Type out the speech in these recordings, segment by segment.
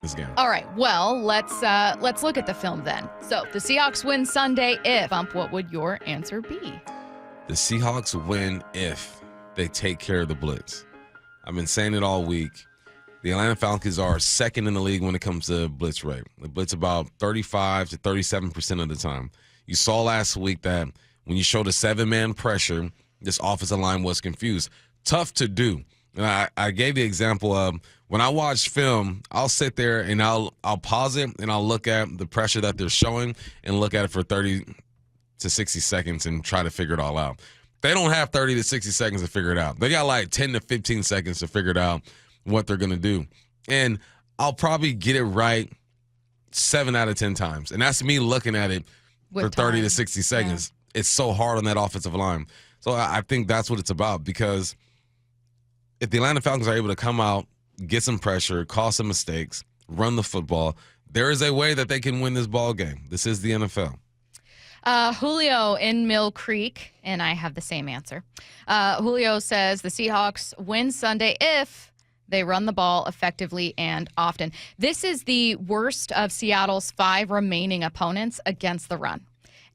this game. All right. Well, let's look at the film then. So the Seahawks win Sunday if. Bump, what would your answer be? The Seahawks win if they take care of the blitz. I've been saying it all week. The Atlanta Falcons are second in the league when it comes to blitz rate. They blitz about 35 to 37% of the time. You saw last week that when you showed a 7-man pressure, this offensive line was confused. Tough to do. And I gave the example of when I watch film, I'll sit there and I'll pause it and I'll look at the pressure that they're showing and look at it for 30 to 60 seconds and try to figure it all out. They don't have 30 to 60 seconds to figure it out. They got like 10 to 15 seconds to figure it out what they're going to do. And I'll probably get it right 7 out of 10 times. And that's me looking at it for 30 to 60 seconds. Yeah. It's so hard on that offensive line. So I think that's what it's about, because if the Atlanta Falcons are able to come out, get some pressure, cause some mistakes, run the football, there is a way that they can win this ball game. This is the NFL. Julio in Mill Creek, and I have the same answer. Julio says the Seahawks win Sunday if they run the ball effectively and often. This is the worst of Seattle's 5 remaining opponents against the run.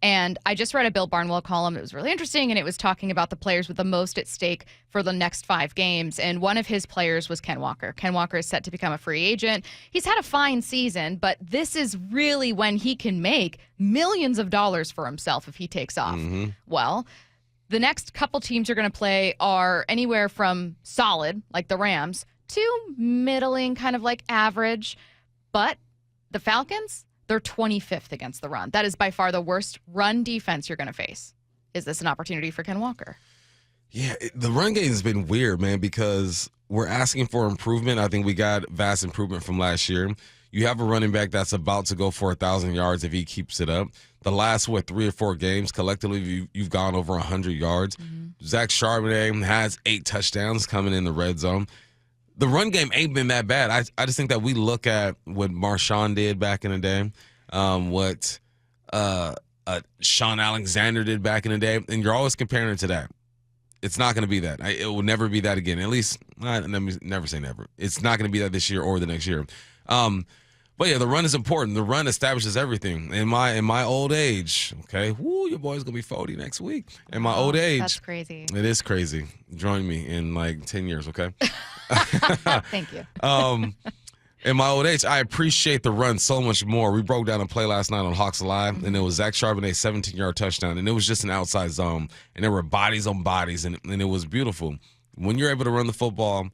And I just read a Bill Barnwell column. It was really interesting, and it was talking about the players with the most at stake for the next 5 games. And one of his players was Ken Walker. Ken Walker is set to become a free agent. He's had a fine season, but this is really when he can make millions of dollars for himself if he takes off. Mm-hmm. Well, the next couple teams you're going to play are anywhere from solid, like the Rams, to middling, kind of like average. But the Falcons, they're 25th against the run. That is by far the worst run defense you're going to face. Is this an opportunity for Ken Walker? Yeah, the run game has been weird, man, because we're asking for improvement. I think we got vast improvement from last year. You have a running back that's about to go for 1,000 yards if he keeps it up. The last, 3 or 4 games, collectively, you've gone over 100 yards. Mm-hmm. Zach Charbonnet has 8 touchdowns coming in the red zone. The run game ain't been that bad. I just think that we look at what Marshawn did back in the day, what Sean Alexander did back in the day, and you're always comparing it to that. It's not going to be that. It will never be that again. At least, let me never say never. It's not going to be that this year or the next year. But yeah, the run is important. The run establishes everything. In my old age, okay, your boy's gonna be 40 next week. In my old age, that's crazy. It is crazy. Join me in like 10 years, okay? Thank you. In my old age, I appreciate the run so much more. We broke down a play last night on Hawks Alive, and it was Zach Charbonnet's 17-yard touchdown, and it was just an outside zone, and there were bodies on bodies, and it was beautiful. When you're able to run the football,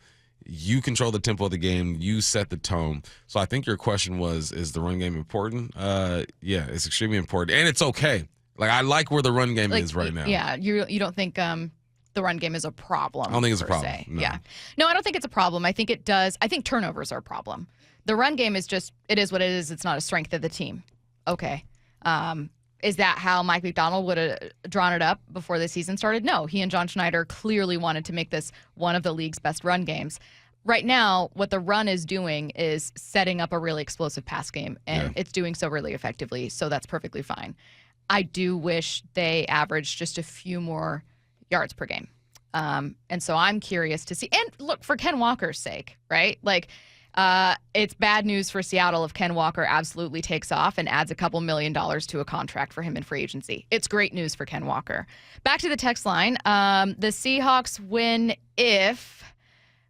you control the tempo of the game. You set the tone. So I think your question was, is the run game important? Yeah, it's extremely important, and it's okay. Like, I like where the run game is right now. Yeah, you don't think the run game is a problem? I don't think it's a problem. No. Yeah, no, I don't think it's a problem. I think it does. I think turnovers are a problem. The run game is just, it is what it is. It's not a strength of the team. Okay. Is that how Mike McDonald would have drawn it up before the season started? No, he and John Schneider clearly wanted to make this one of the league's best run games. Right now, what the run is doing is setting up a really explosive pass game, and it's doing so really effectively, so that's perfectly fine. I do wish they averaged just a few more yards per game. And so I'm curious to see. And look, for Ken Walker's sake, right? Like, it's bad news for Seattle if Ken Walker absolutely takes off and adds a couple $1 million to a contract for him in free agency. It's great news for Ken Walker. Back to the text line. The Seahawks win if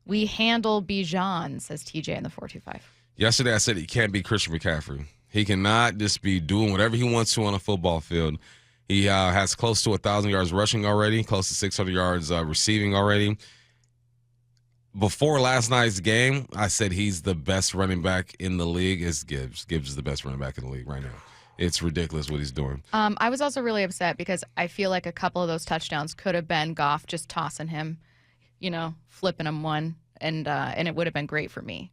we handle Bijon, says TJ in the 425. Yesterday I said he can't be Christian McCaffrey. He cannot just be doing whatever he wants to on a football field. He has close to 1,000 yards rushing already, close to 600 yards receiving already. Before last night's game, I said he's the best running back in the league. It's Gibbs. Gibbs is the best running back in the league right now. It's ridiculous what he's doing. I was also really upset because I feel like a couple of those touchdowns could have been Goff just tossing him, flipping him one, and it would have been great for me.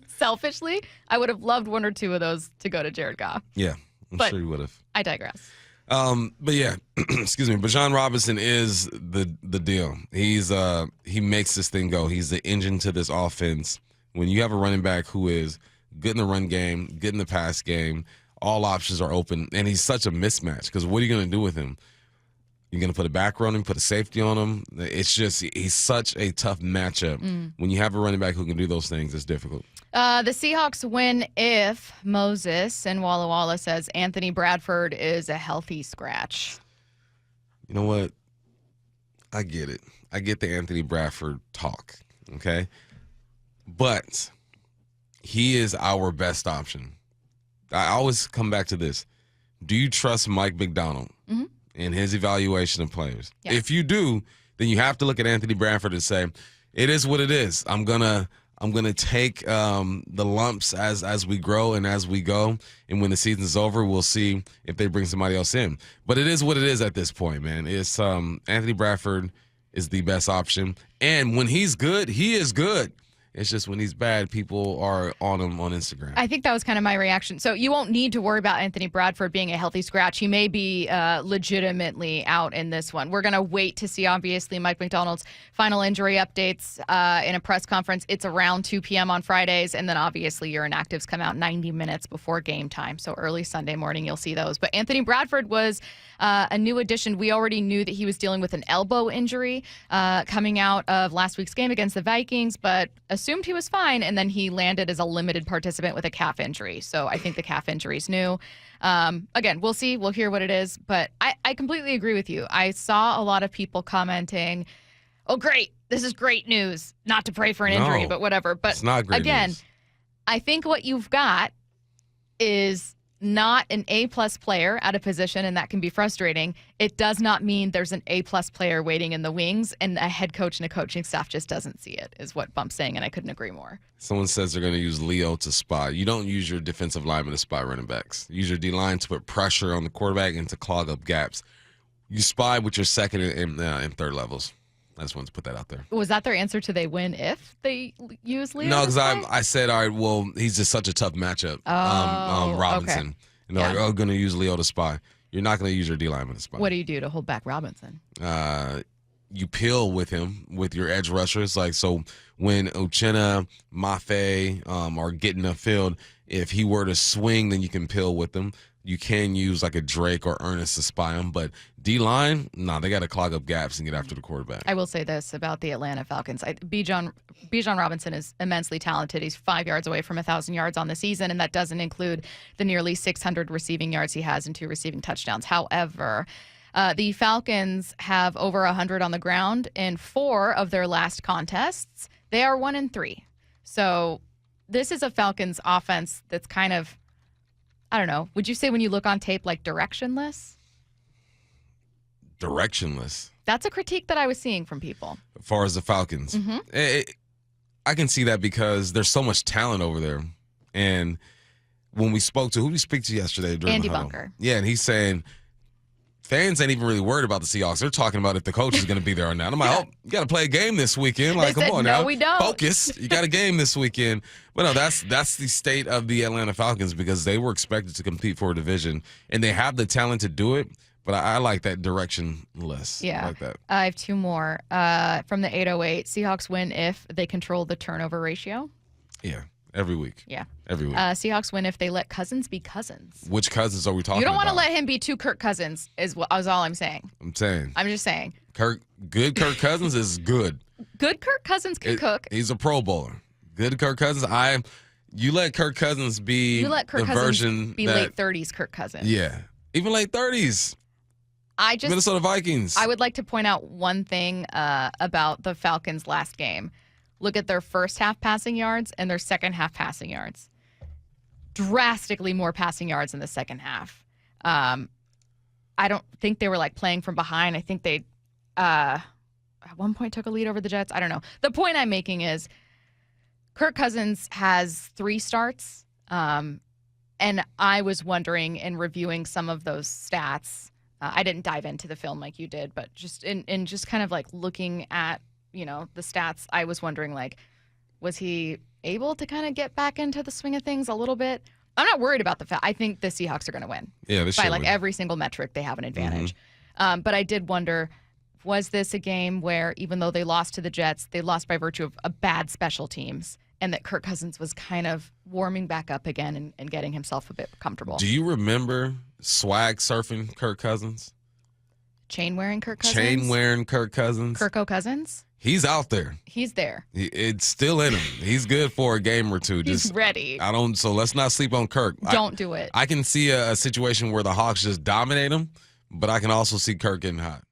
Selfishly, I would have loved one or two of those to go to Jared Goff. Yeah, I'm sure you would have. I digress. But yeah, excuse me. Bijon Robinson is the deal. He makes this thing go. He's the engine to this offense. When you have a running back who is good in the run game, good in the pass game, all options are open, and he's such a mismatch because what are you going to do with him? You're going to put a backer on him, put a safety on him. It's just he's such a tough matchup. When you have a running back who can do those things, it's difficult. The Seahawks win if Moses and Walla Walla says Anthony Bradford is a healthy scratch. You know what? I get it. I get the Anthony Bradford talk, okay? But he is our best option. I always come back to this. Do you trust Mike McDonald in his evaluation of players? Yes. If you do, then you have to look at Anthony Bradford and say, it is what it is. I'm gonna take the lumps as we grow and as we go. And when the season's over, we'll see if they bring somebody else in. But it is what it is at this point, man. It's Anthony Bradford is the best option. And when he's good, he is good. It's just when he's bad, people are on him on Instagram. I think that was kind of my reaction. So you won't need to worry about Anthony Bradford being a healthy scratch. He may be legitimately out in this one. We're going to wait to see, obviously, Mike McDonald's final injury updates in a press conference. It's around 2 p.m. on Fridays. And then, obviously, your inactives come out 90 minutes before game time. So early Sunday morning, you'll see those. But Anthony Bradford was a new addition. We already knew that he was dealing with an elbow injury coming out of last week's game against the Vikings, but assumed he was fine, and then he landed as a limited participant with a calf injury. So I think the calf injury is new. Again, we'll see. We'll hear what it is. But I completely agree with you. I saw a lot of people commenting, oh, great. This is great news. Not to pray for an injury, but whatever. But it's not great again, news. I think what you've got is not an A-plus player at a position, and that can be frustrating. It does not mean there's an A-plus player waiting in the wings, and a head coach and a coaching staff just doesn't see it, is what Bump's saying, and I couldn't agree more. Someone says they're going to use Leo to spy. You don't use your defensive lineman to spy running backs. You use your D-line to put pressure on the quarterback and to clog up gaps. You spy with your second and third levels. I just wanted to put that out there. Was that their answer to they win if they use Leo? No, because I said, all right, well, he's just such a tough matchup. Robinson. Okay. And they're like, going to use Leo to spy. You're not going to use your D-lineman to spy. What do you do to hold back Robinson? You peel with him with your edge rushers. Like, so when Uchenna, Mafe are getting upfield, if he were to swing, then you can peel with them. You can use like a Drake or Ernest to spy him, but D-line, they got to clog up gaps and get after the quarterback. I will say this about the Atlanta Falcons. Bijon Robinson is immensely talented. He's 5 yards away from 1,000 yards on the season, and that doesn't include the nearly 600 receiving yards he has and 2 receiving touchdowns. However, the Falcons have over 100 on the ground in 4 of their last contests. They are 1-3. So this is a Falcons offense that's kind of, I don't know. Would you say when you look on tape, like directionless? Directionless. That's a critique that I was seeing from people. As far as the Falcons. I can see that because there's so much talent over there. And when we spoke to, who did we speak to yesterday? During Andy the huddle? Bunker. Yeah, and he's saying fans ain't even really worried about the Seahawks. They're talking about if the coach is going to be there or not. I'm like, you got to play a game this weekend. Like, They come said, on no, now. we don't. Focus. You got a game this weekend. But no, that's the state of the Atlanta Falcons because they were expected to compete for a division, and they have the talent to do it. But I like that directionless. Yeah. I like that. I have 2 more. From the 808, Seahawks win if they control the turnover ratio. Yeah, every week. Yeah. Every week. Seahawks win if they let Cousins be Cousins. Which Cousins are we talking about? You don't want to let him be 2 Kirk Cousins is all I'm saying. I'm saying. I'm just saying. Good Kirk Cousins is good. Good Kirk Cousins can cook. He's a Pro Bowler. Good Kirk Cousins. You let Kirk Cousins be You let Kirk the Cousins version be late 30s Kirk Cousins. Yeah. Even late 30s. Minnesota Vikings. I would like to point out one thing about the Falcons' last game. Look at their first half passing yards and their second half passing yards. Drastically more passing yards in the second half. I don't think they were like playing from behind. I think they at one point took a lead over the Jets. I don't know. The point I'm making is Kirk Cousins has 3 starts. And I was wondering in reviewing some of those stats, I didn't dive into the film like you did, but just in just kind of like looking at, the stats, I was wondering, like, was he able to kind of get back into the swing of things a little bit? I'm not worried about the fact. I think the Seahawks are going to win. Yeah, they should by like win. every single metric, they have an advantage. But I did wonder, was this a game where even though they lost to the Jets, they lost by virtue of a bad special teams, and that Kirk Cousins was kind of warming back up again and getting himself a bit comfortable? Do you remember swag surfing Kirk Cousins? Chain wearing Kirk Cousins. Chain wearing Kirk Cousins. Kirko Cousins. He's out there. He's there. It's still in him. He's good for a game or two. He's ready. So let's not sleep on Kirk. Don't do it. I can see a situation where the Hawks just dominate him, but I can also see Kirk getting hot.